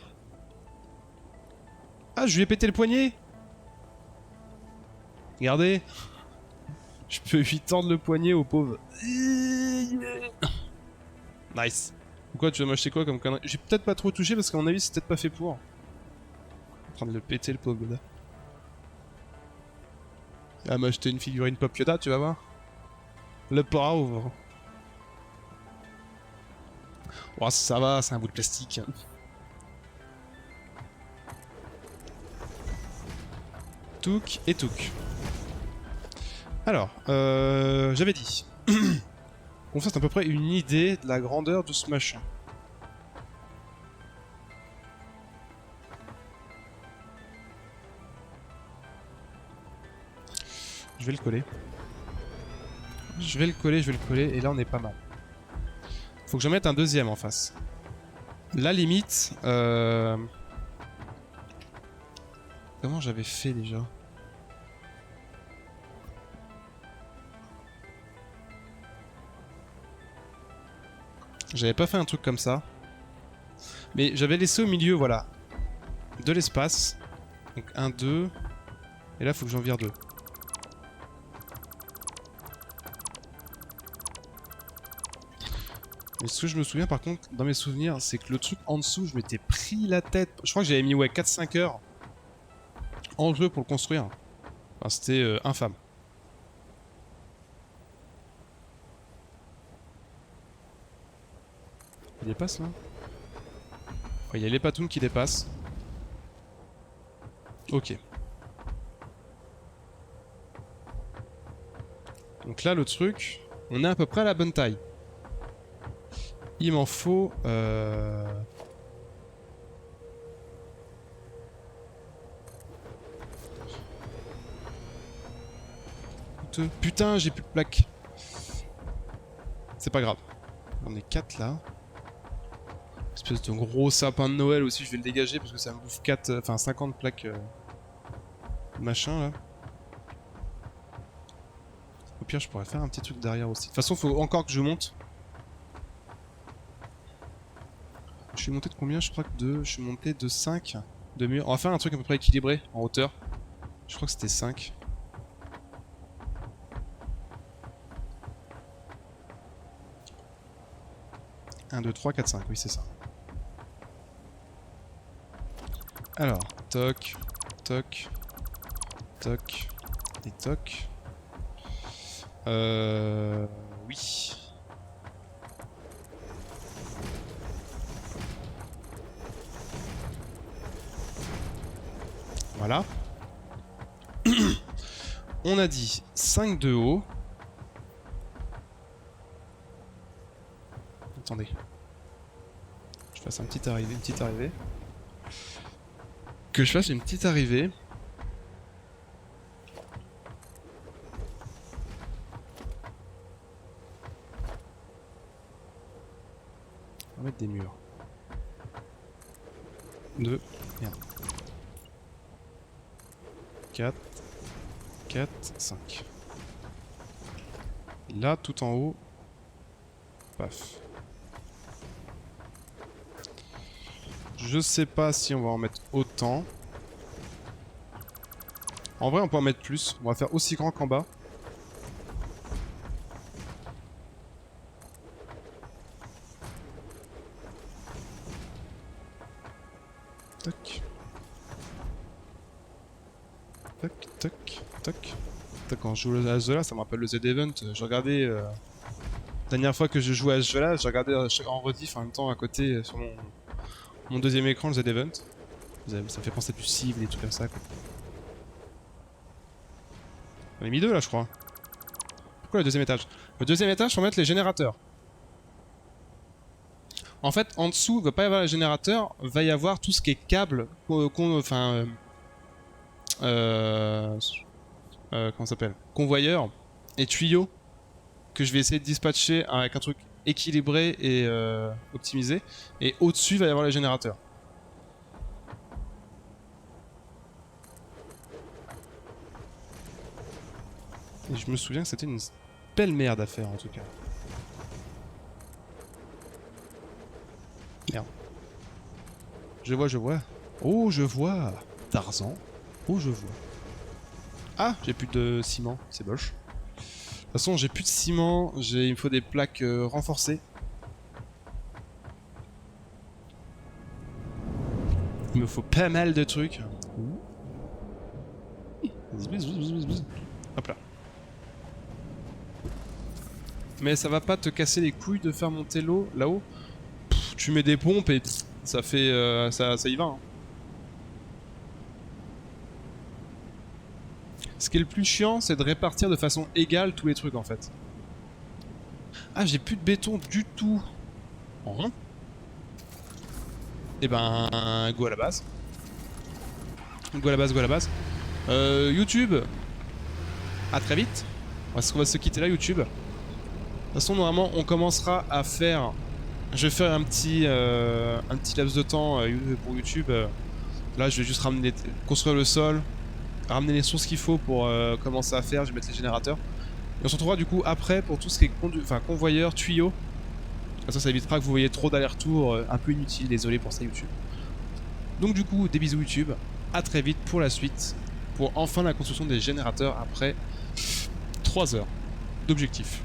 Ah, je lui ai pété le poignet. Regardez. Je peux lui tendre le poignet au pauvre. Nice. Pourquoi tu vas m'acheter quoi comme connerie? J'ai peut-être pas trop touché parce qu'à mon avis c'est peut-être pas fait pour. En train de le péter le pauvre Yoda. Il va m'acheter une figurine Pop Yoda, tu vas voir. Le pauvre. Oh, ça va, c'est un bout de plastique. Touk et touk. Alors, j'avais dit qu'on fasse à peu près une idée de la grandeur de ce machin. Je vais le coller. Je vais le coller, et là on est pas mal. Faut que je mette un deuxième en face. La limite... Comment j'avais fait déjà? J'avais pas fait un truc comme ça. Mais j'avais laissé au milieu, voilà, de l'espace. Donc 1, 2. Et là, faut que j'en vire 2. Mais ce que je me souviens, par contre, dans mes souvenirs, c'est que le truc en dessous, je m'étais pris la tête. Je crois que j'avais mis, ouais, 4-5 heures en jeu pour le construire. Enfin, c'était infâme. Il dépasse là? Ouais, il y a les patounes qui dépassent. Ok. Donc là, le truc, on est à peu près à la bonne taille. Il m'en faut... Putain, j'ai plus de plaques. C'est pas grave. On est 4 là. Espèce de gros sapin de Noël aussi, je vais le dégager parce que ça me bouffe 4, enfin 50 plaques machin là. Au pire, je pourrais faire un petit truc derrière aussi. De toute façon, faut encore que je monte. Je suis monté de combien? Je crois que je suis monté de 5 de mur. On va faire un truc à peu près équilibré en hauteur. Je crois que c'était 5. Un, 2, 3, 4, 5, oui c'est ça. Alors, toc, toc, toc, et toc. Oui. Voilà. On a dit 5 de haut. Attendez. Je fasse une petite arrivée. Que je fasse une petite arrivée. On va mettre des murs. 2 et 1. 4, 4, 5. Et là, tout en haut. Paf. Je sais pas si on va en mettre autant. En vrai, on peut en mettre plus. On va faire aussi grand qu'en bas. Tac. Tac, tac, tac. Quand je joue à ce jeu-là, ça me rappelle le Z-Event. J'ai regardé... La dernière fois que je jouais à ce jeu-là, j'ai regardé en rediff en même temps à côté sur mon deuxième écran, le Z-Event. Ça me fait penser à du Civ, des trucs comme ça, quoi. On est mis 2 là, je crois. Pourquoi le deuxième étage? Le deuxième étage, faut mettre les générateurs. En fait, en dessous, il va pas y avoir les générateurs, va y avoir tout ce qui est câble, comment ça s'appelle? Convoyeur et tuyaux que je vais essayer de dispatcher avec un truc équilibré et optimisé. Et au-dessus, il va y avoir les générateurs. Et je me souviens que c'était une belle merde à faire en tout cas. Merde. Je vois. Oh, je vois. Tarzan. Oh, je vois. Ah, j'ai plus de ciment. C'est moche. De toute façon, j'ai plus de ciment. Il me faut des plaques renforcées. Il me faut pas mal de trucs. Hop là. Mais ça va pas te casser les couilles de faire monter l'eau là-haut. Tu mets des pompes et ça fait... ça y va. Hein. Ce qui est le plus chiant, c'est de répartir de façon égale tous les trucs en fait. Ah, j'ai plus de béton du tout. Et ben, go à la base. Go à la base. YouTube. À très vite. On va se quitter là, YouTube. De toute façon, normalement, on commencera à faire... Je vais faire un petit laps de temps pour YouTube. Là, je vais juste construire le sol, ramener les sources qu'il faut pour commencer à faire. Je vais mettre les générateurs. Et on se retrouvera du coup après pour tout ce qui est convoyeur, tuyaux. Comme ça évitera que vous voyez trop d'allers-retours un peu inutiles. Désolé pour ça, YouTube. Donc du coup, des bisous YouTube. À très vite pour la suite. Pour enfin la construction des générateurs après 3 heures d'objectif.